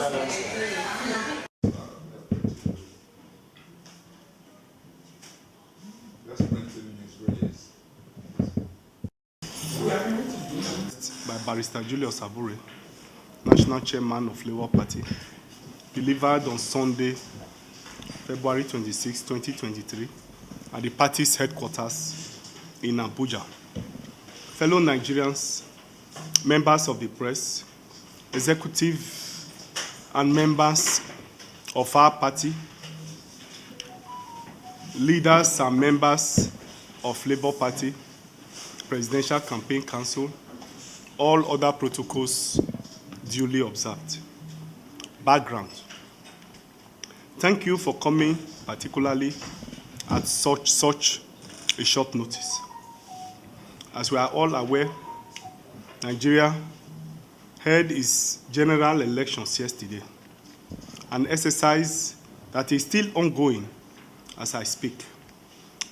By Barrister Julius Abure, National Chairman of Labour Party, delivered on Sunday, February 26, 2023, at the party's headquarters in Abuja. Fellow Nigerians, members of the press, executive and members of our party, leaders and members of Labour Party, Presidential Campaign Council, all other protocols duly observed. Background. Thank you for coming, particularly at such a short notice. As we are all aware, Nigeria held its general elections yesterday, an exercise that is still ongoing as I speak.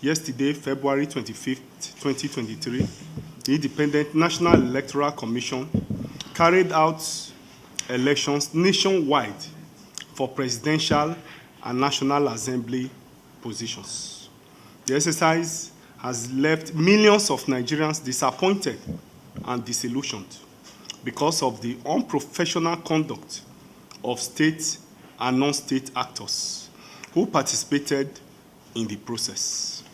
Yesterday, February 25th, 2023, the Independent National Electoral Commission carried out elections nationwide for presidential and National Assembly positions. The exercise has left millions of Nigerians disappointed and disillusioned because of the unprofessional conduct of state and non-state actors who participated in the process.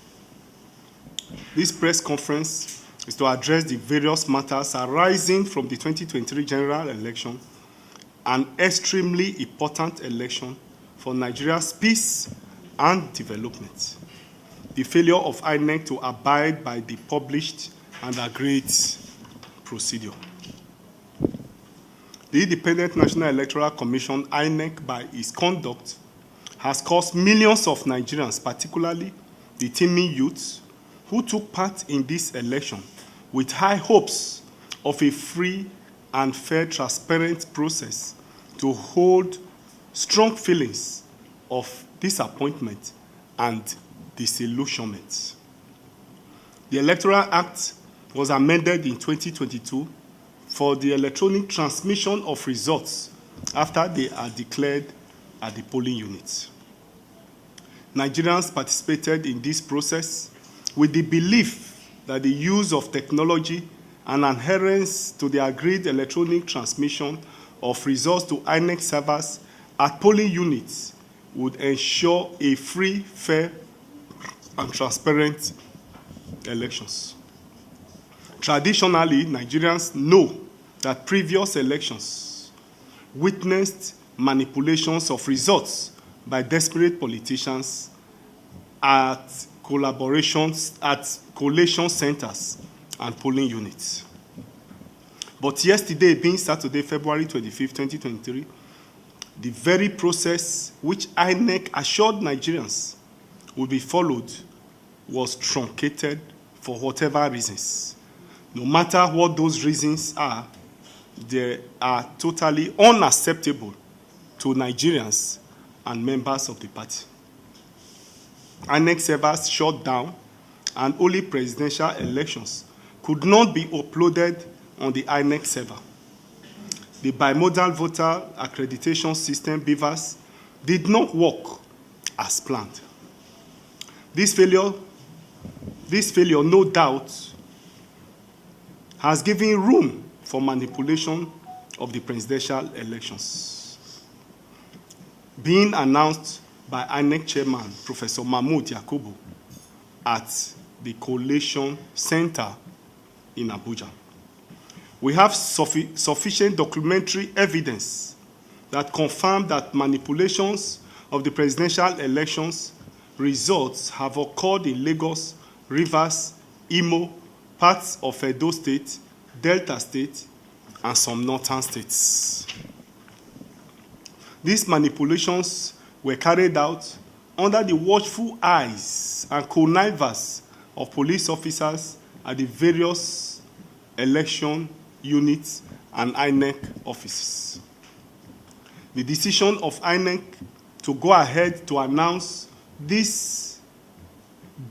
This press conference is to address the various matters arising from the 2023 general election, an extremely important election for Nigeria's peace and development. The failure of INEC to abide by the published and agreed procedure. The Independent National Electoral Commission, INEC, by its conduct, has caused millions of Nigerians, particularly the teeming youths, who took part in this election with high hopes of a free and fair, transparent process, to hold strong feelings of disappointment and disillusionment. The Electoral Act was amended in 2022 for the electronic transmission of results after they are declared at the polling units. Nigerians participated in this process with the belief that the use of technology and adherence to the agreed electronic transmission of results to INEC servers at polling units would ensure a free, fair, and transparent elections. Traditionally, Nigerians know that previous elections witnessed manipulations of results by desperate politicians at collation centers and polling units. But yesterday, being Saturday, February 25, 2023, the very process which INEC assured Nigerians would be followed was truncated for whatever reasons. No matter what those reasons are, they are totally unacceptable to Nigerians and members of the party. INEC servers shut down, and only presidential elections could not be uploaded on the INEC server. The bimodal voter accreditation system, BVAS, did not work as planned. This failure, no doubt, has given room for manipulation of the presidential elections. Being announced by INEC Chairman Professor Mahmood Yakubu at the Collation Center in Abuja. We have sufficient documentary evidence that confirm that manipulations of the presidential elections results have occurred in Lagos, Rivers, Imo, parts of Edo State, Delta State, and some northern states. These manipulations were carried out under the watchful eyes and connivance of police officers at the various election units and INEC offices. The decision of INEC to go ahead to announce these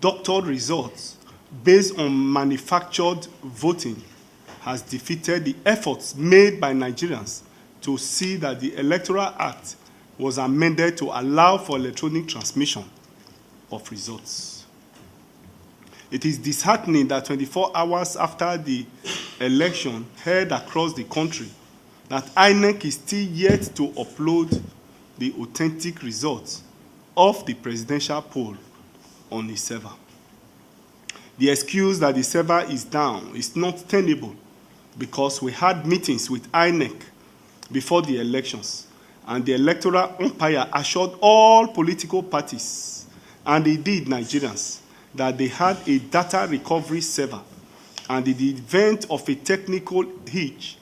doctored results based on manufactured voting has defeated the efforts made by Nigerians to see that the Electoral Act was amended to allow for electronic transmission of results. It is disheartening that 24 hours after the election held across the country, that INEC is still yet to upload the authentic results of the presidential poll on its server. The excuse that the server is down is not tenable because we had meetings with INEC before the elections, and the electoral umpire assured all political parties, and indeed Nigerians, that they had a data recovery server, and in the event of a technical hitch,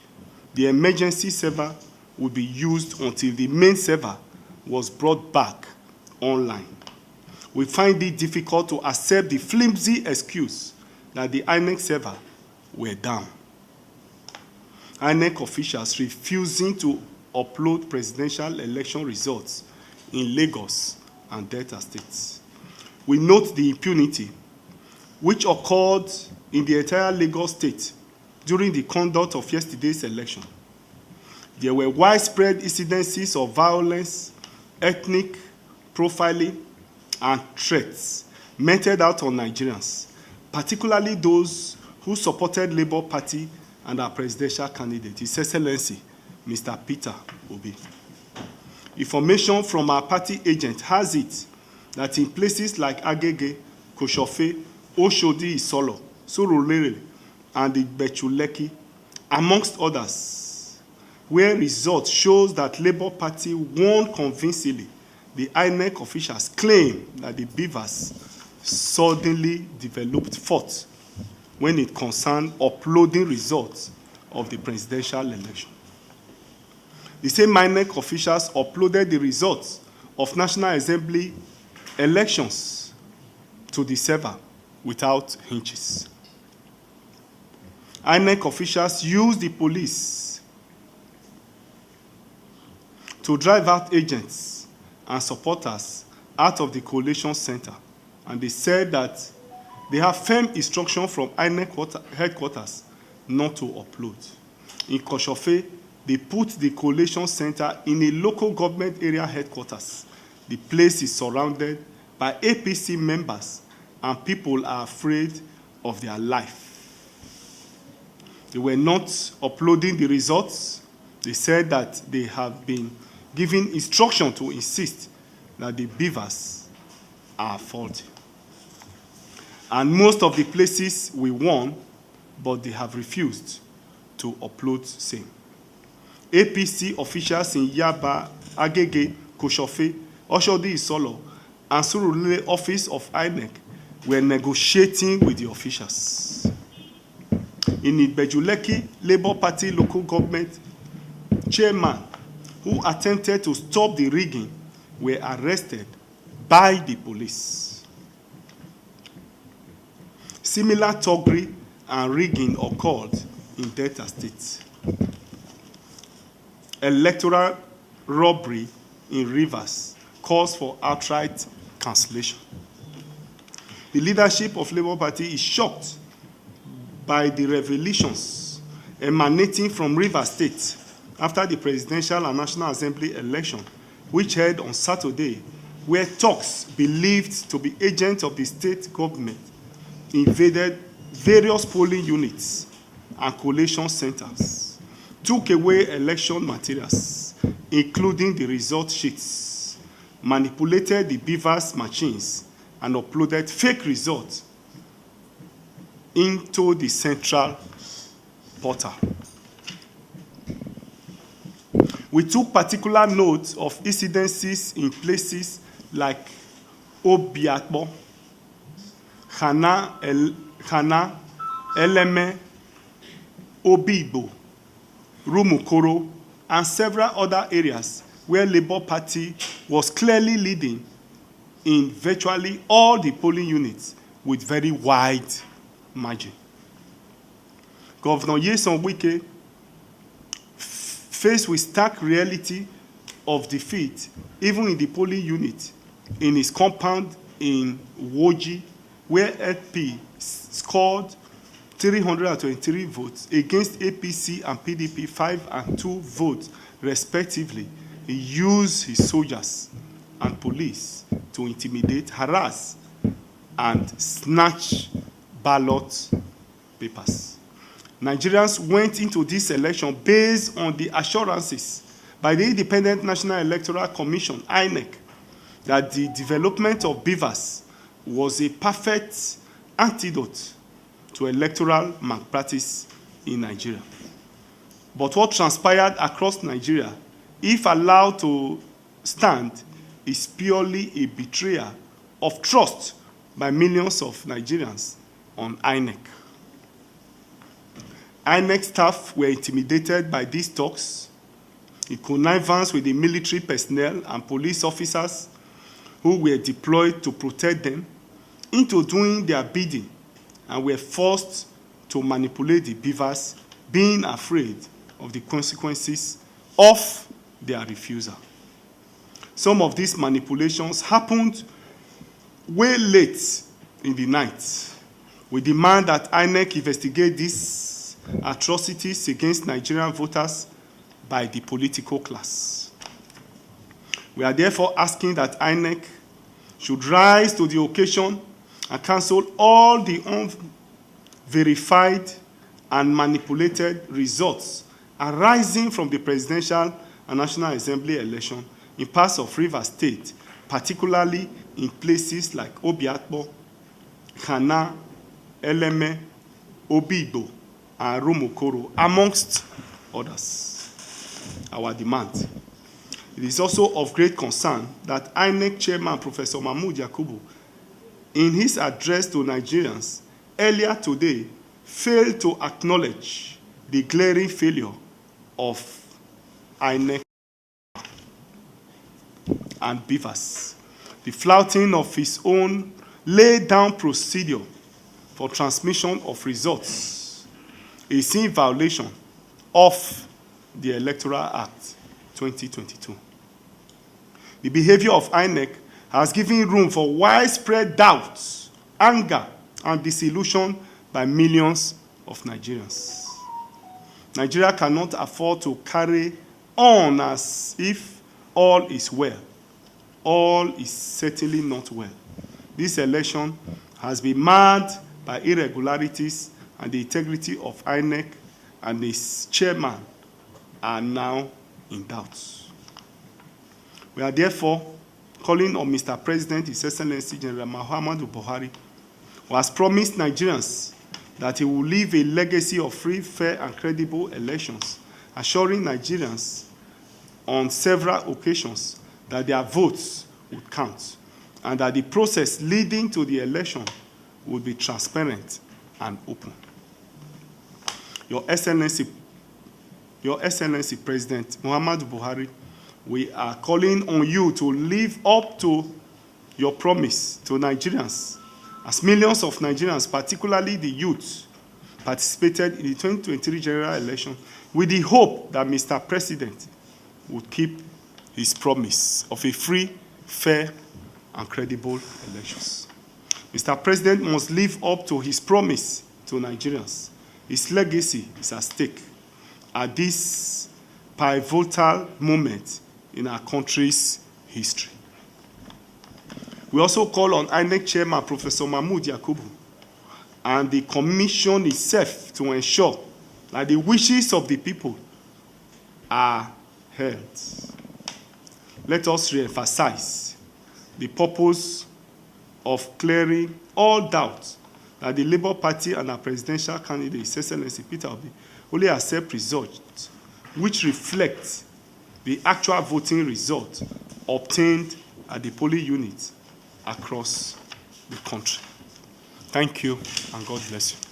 the emergency server would be used until the main server was brought back online. We find it difficult to accept the flimsy excuse that the INEC server were down. INEC officials refusing to upload presidential election results in Lagos and Delta states. We note the impunity which occurred in the entire Lagos state during the conduct of yesterday's election. There were widespread incidences of violence, ethnic profiling, and threats meted out on Nigerians, particularly those who supported Labour Party and our presidential candidate, His Excellency, Mr. Peter Obi. Information from our party agent has it that in places like Agege, Koshofe, Oshodi Isolo, Surulere, and the Bechuleki, amongst others, where results shows that Labour Party won convincingly, the INEC officials claim that the beavers suddenly developed fault when it concerned uploading results of the presidential election. The same INEC officials uploaded the results of National Assembly elections to the server without hitches. INEC officials used the police to drive out agents and supporters out of the collation center, and they said that they have firm instruction from INEC headquarters not to upload. In Koshofe, they put the collation center in a local government area headquarters. The place is surrounded by APC members, and people are afraid of their life. They were not uploading the results. They said that they have been given instruction to insist that the beavers are faulty. And most of the places we won, but they have refused to upload same. APC officials in Yaba, Agege, Koshofe, Oshodi Isolo, and Surulere office of INEC were negotiating with the officials. In Ibejuleki Labour Party local government chairman who attempted to stop the rigging were arrested by the police. Similar thuggery and rigging occurred in Delta State. Electoral robbery in Rivers calls for outright cancellation. The leadership of Labour Party is shocked by the revelations emanating from Rivers State after the presidential and National Assembly election, which held on Saturday, where thugs believed to be agents of the state government invaded various polling units and collation centers, took away election materials, including the result sheets, manipulated the beavers' machines, and uploaded fake results into the central portal. We took particular note of incidences in places like Obiakbo, Hana, Eleme, Obibo, Rumukoro, and several other areas where Labour Party was clearly leading in virtually all the polling units with very wide margin. Governor Nyesom Wike, faced with stark reality of defeat, even in the polling unit, in his compound in Woji, where LP scored 323 votes against APC and PDP 5 and 2 votes, respectively, he used his soldiers and police to intimidate, harass, and snatch ballot papers. Nigerians went into this election based on the assurances by the Independent National Electoral Commission, INEC, that the development of beavers was a perfect antidote to electoral malpractice in Nigeria. But what transpired across Nigeria, if allowed to stand, is purely a betrayal of trust by millions of Nigerians on INEC. INEC staff were intimidated by these talks, in connivance with the military personnel and police officers who were deployed to protect them, into doing their bidding, and were forced to manipulate the beavers, being afraid of the consequences of their refusal. Some of these manipulations happened way late in the night. We demand that INEC investigate these atrocities against Nigerian voters by the political class. We are therefore asking that INEC should rise to the occasion and cancel all the unverified and manipulated results arising from the presidential and National Assembly election in parts of Rivers State, particularly in places like Obiakpo, Kana, Eleme, Obibo, and Romokoro, amongst others. Our demand. It is also of great concern that INEC Chairman Professor Mahmood Yakubu, in his address to Nigerians earlier today, failed to acknowledge the glaring failure of INEC and beavers, the flouting of his own laid-down procedure for transmission of results is in violation of the Electoral Act 2022. The behavior of INEC has given room for widespread doubts, anger, and disillusion by millions of Nigerians. Nigeria cannot afford to carry on as if all is well. All is certainly not well. This election has been marred by irregularities, and the integrity of INEC and its chairman are now in doubt. We are therefore calling on Mr. President, His Excellency General Muhammadu Buhari, who has promised Nigerians that he will leave a legacy of free, fair, and credible elections, assuring Nigerians on several occasions that their votes would count, and that the process leading to the election would be transparent and open. Your Excellency President Muhammadu Buhari, we are calling on you to live up to your promise to Nigerians, as millions of Nigerians, particularly the youth, participated in the 2023 general election with the hope that Mr. President would keep his promise of a free, fair, and credible elections. Mr. President must live up to his promise to Nigerians. His legacy is at stake at this pivotal moment in our country's history. We also call on INEC Chairman Professor Mahmood Yakubu and the Commission itself to ensure that the wishes of the people are held. Let us re-emphasize the purpose of clearing all doubt that the Labour Party and our presidential candidate, His Excellency Peter Obi, only accept results which reflect the actual voting result obtained at the polling units across the country. Thank you, and God bless you.